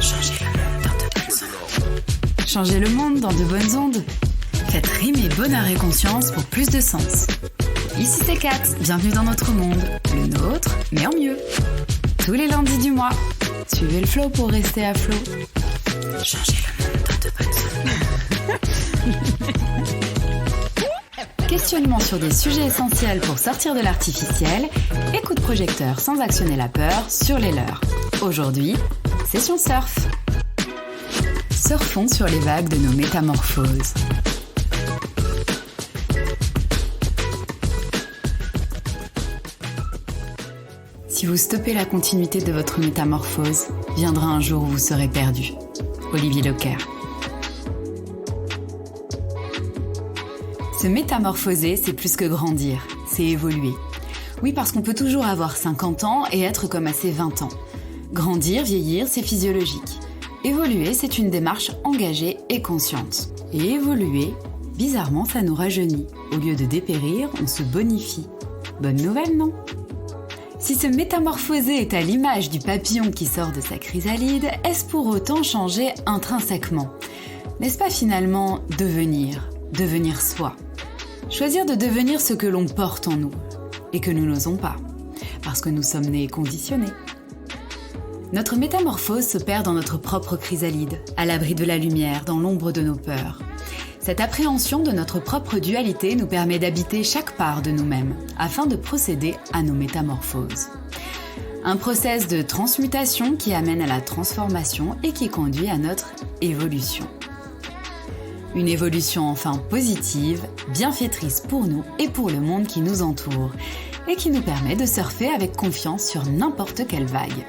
Changer le monde dans de bonnes ondes. Changer le monde dans de bonnes ondes. Faites rimer bonheur et conscience pour plus de sens. Ici c'est Kat, bienvenue dans notre monde. Le nôtre, mais en mieux. Tous les lundis du mois. Suivez le flow pour rester à flot. Changer le monde dans de bonnes ondes. Questionnement sur des sujets essentiels pour sortir de l'artificiel et coup de projecteur sans actionner la peur sur les leurs. Aujourd'hui, session surf. Surfons sur les vagues de nos métamorphoses. Si vous stoppez la continuité de votre métamorphose, viendra un jour où vous serez perdu. Olivier Leclerc. Se métamorphoser, c'est plus que grandir, c'est évoluer. Oui, parce qu'on peut toujours avoir 50 ans et être comme à ses 20 ans. Grandir, vieillir, c'est physiologique. Évoluer, c'est une démarche engagée et consciente. Et évoluer, bizarrement, ça nous rajeunit. Au lieu de dépérir, on se bonifie. Bonne nouvelle, non ? Si se métamorphoser est à l'image du papillon qui sort de sa chrysalide, est-ce pour autant changer intrinsèquement ? N'est-ce pas finalement devenir soi ? Choisir de devenir ce que l'on porte en nous et que nous n'osons pas, parce que nous sommes nés conditionnés. Notre métamorphose se perd dans notre propre chrysalide, à l'abri de la lumière, dans l'ombre de nos peurs. Cette appréhension de notre propre dualité nous permet d'habiter chaque part de nous-mêmes, afin de procéder à nos métamorphoses. Un process de transmutation qui amène à la transformation et qui conduit à notre évolution. Une évolution enfin positive, bienfaitrice pour nous et pour le monde qui nous entoure, et qui nous permet de surfer avec confiance sur n'importe quelle vague.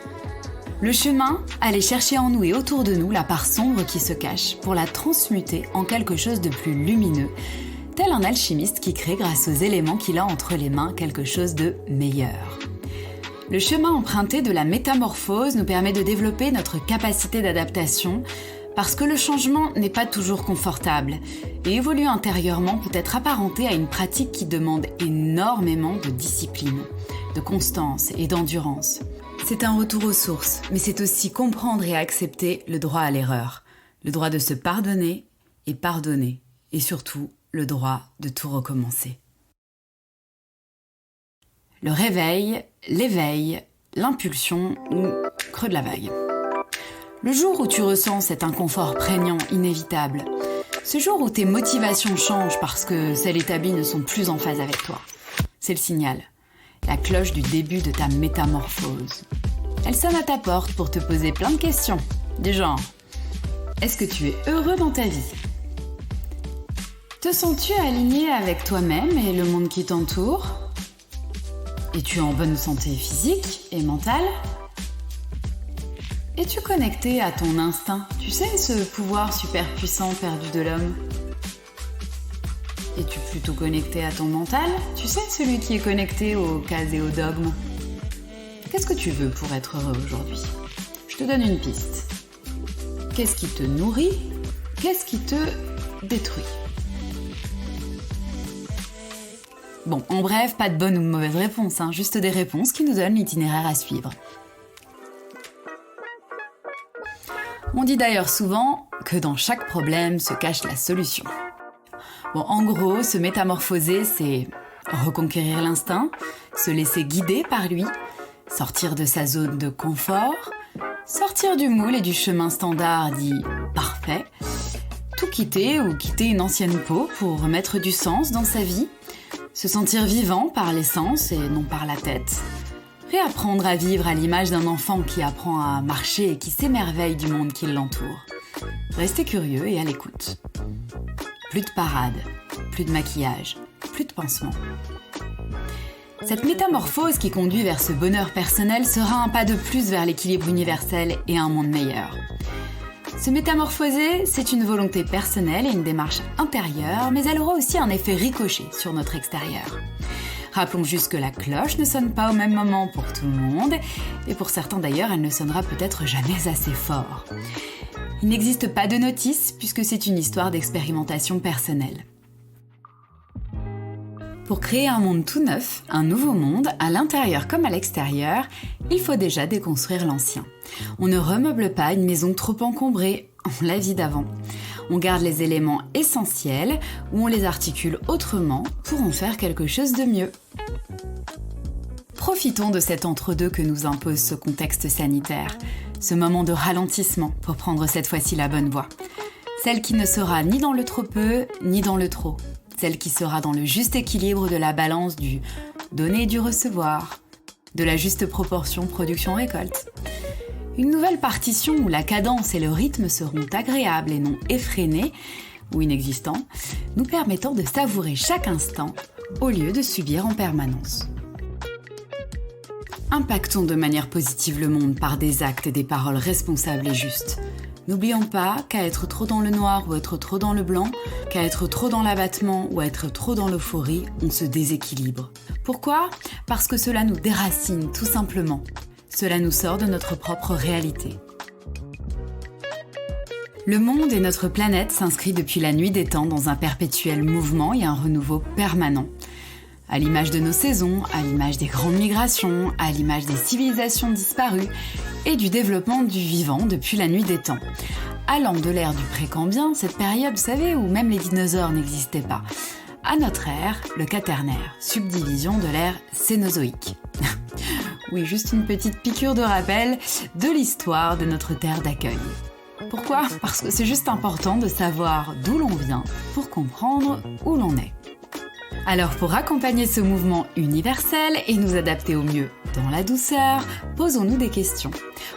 Le chemin, aller chercher en nous et autour de nous la part sombre qui se cache pour la transmuter en quelque chose de plus lumineux, tel un alchimiste qui crée grâce aux éléments qu'il a entre les mains quelque chose de meilleur. Le chemin emprunté de la métamorphose nous permet de développer notre capacité d'adaptation parce que le changement n'est pas toujours confortable et évoluer intérieurement peut être apparenté à une pratique qui demande énormément de discipline, de constance et d'endurance. C'est un retour aux sources, mais c'est aussi comprendre et accepter le droit à l'erreur, le droit de se pardonner, et surtout le droit de tout recommencer. Le réveil, l'éveil, l'impulsion ou creux de la vague. Le jour où tu ressens cet inconfort prégnant, inévitable, ce jour où tes motivations changent parce que celles établies ne sont plus en phase avec toi, c'est le signal. La cloche du début de ta métamorphose. Elle sonne à ta porte pour te poser plein de questions, du genre « Est-ce que tu es heureux dans ta vie ? Te sens-tu aligné avec toi-même et le monde qui t'entoure ? Es-tu en bonne santé physique et mentale ? Es-tu connecté à ton instinct ? Tu sais, ce pouvoir super puissant perdu de l'homme ? Es-tu plutôt connecté à ton mental ? Tu sais, celui qui est connecté aux cases et aux dogmes. Qu'est-ce que tu veux pour être heureux aujourd'hui ? Je te donne une piste. Qu'est-ce qui te nourrit ? Qu'est-ce qui te détruit ? Bon, en bref, pas de bonne ou de mauvaise réponse, juste des réponses qui nous donnent l'itinéraire à suivre. On dit d'ailleurs souvent que dans chaque problème se cache la solution. Bon, en gros, se métamorphoser, c'est reconquérir l'instinct, se laisser guider par lui, sortir de sa zone de confort, sortir du moule et du chemin standard dit « parfait », tout quitter ou quitter une ancienne peau pour remettre du sens dans sa vie, se sentir vivant par les sens et non par la tête, réapprendre à vivre à l'image d'un enfant qui apprend à marcher et qui s'émerveille du monde qui l'entoure. Restez curieux et à l'écoute. Plus de parade, plus de maquillage, plus de pansement. Cette métamorphose qui conduit vers ce bonheur personnel sera un pas de plus vers l'équilibre universel et un monde meilleur. Se métamorphoser, c'est une volonté personnelle et une démarche intérieure, mais elle aura aussi un effet ricochet sur notre extérieur. Rappelons juste que la cloche ne sonne pas au même moment pour tout le monde, et pour certains d'ailleurs, elle ne sonnera peut-être jamais assez fort. Il n'existe pas de notice puisque c'est une histoire d'expérimentation personnelle. pour créer un monde tout neuf, un nouveau monde, à l'intérieur comme à l'extérieur, il faut déjà déconstruire l'ancien. On ne remeuble pas une maison trop encombrée, on la vit d'avant. On garde les éléments essentiels ou on les articule autrement pour en faire quelque chose de mieux. Profitons de cet entre-deux que nous impose ce contexte sanitaire, ce moment de ralentissement pour prendre cette fois-ci la bonne voie. Celle qui ne sera ni dans le trop peu, ni dans le trop. Celle qui sera dans le juste équilibre de la balance du donner et du recevoir, de la juste proportion production-récolte. Une nouvelle partition où la cadence et le rythme seront agréables et non effrénés ou inexistants, nous permettant de savourer chaque instant au lieu de subir en permanence. Impactons de manière positive le monde par des actes et des paroles responsables et justes. N'oublions pas qu'à être trop dans le noir ou être trop dans le blanc, qu'à être trop dans l'abattement ou être trop dans l'euphorie, on se déséquilibre. Pourquoi ? Parce que cela nous déracine tout simplement. Cela nous sort de notre propre réalité. Le monde et notre planète s'inscrivent depuis la nuit des temps dans un perpétuel mouvement et un renouveau permanent. À l'image de nos saisons, à l'image des grandes migrations, à l'image des civilisations disparues et du développement du vivant depuis la nuit des temps. Allant de l'ère du précambien, cette période, vous savez, où même les dinosaures n'existaient pas, à notre ère, le quaternaire, subdivision de l'ère cénozoïque. Oui, juste une petite piqûre de rappel de l'histoire de notre terre d'accueil. Pourquoi ? Parce que c'est juste important de savoir d'où l'on vient pour comprendre où l'on est. Alors pour accompagner ce mouvement universel et nous adapter au mieux dans la douceur, posons-nous des questions.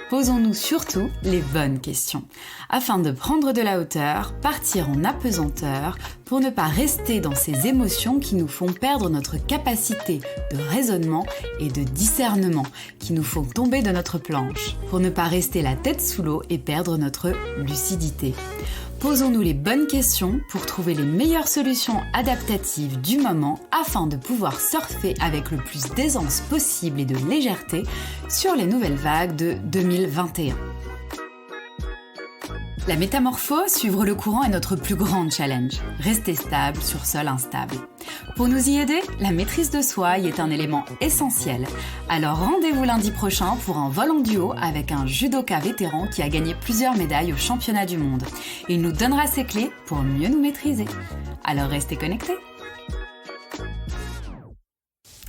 Posons-nous surtout les bonnes questions, afin de prendre de la hauteur, partir en apesanteur, pour ne pas rester dans ces émotions qui nous font perdre notre capacité de raisonnement et de discernement, qui nous font tomber de notre planche, pour ne pas rester la tête sous l'eau et perdre notre lucidité. Posons-nous les bonnes questions pour trouver les meilleures solutions adaptatives du moment afin de pouvoir surfer avec le plus d'aisance possible et de légèreté sur les nouvelles vagues de 2021. La métamorphose, suivre le courant est notre plus grand challenge. Rester stable sur sol instable. Pour nous y aider, la maîtrise de soi y est un élément essentiel. Alors rendez-vous lundi prochain pour un vol en duo avec un judoka vétéran qui a gagné plusieurs médailles aux championnats du monde. Il nous donnera ses clés pour mieux nous maîtriser. Alors restez connectés.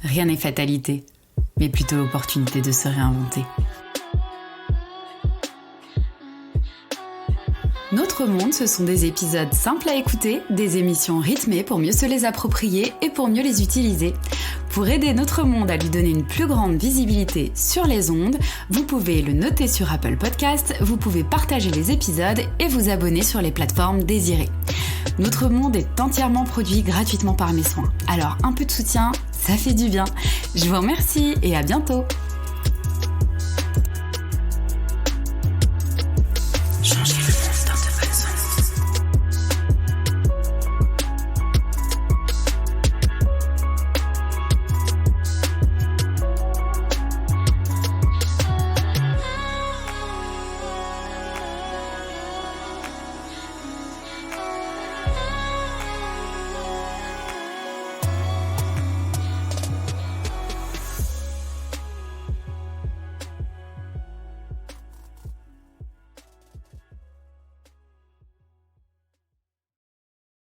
Rien n'est fatalité, mais plutôt l'opportunité de se réinventer. Notre monde, ce sont des épisodes simples à écouter, des émissions rythmées pour mieux se les approprier et pour mieux les utiliser. Pour aider notre monde à lui donner une plus grande visibilité sur les ondes, vous pouvez le noter sur Apple Podcasts, vous pouvez partager les épisodes et vous abonner sur les plateformes désirées. Notre monde est entièrement produit gratuitement par Mes Soins. Alors un peu de soutien, ça fait du bien. Je vous remercie et à bientôt.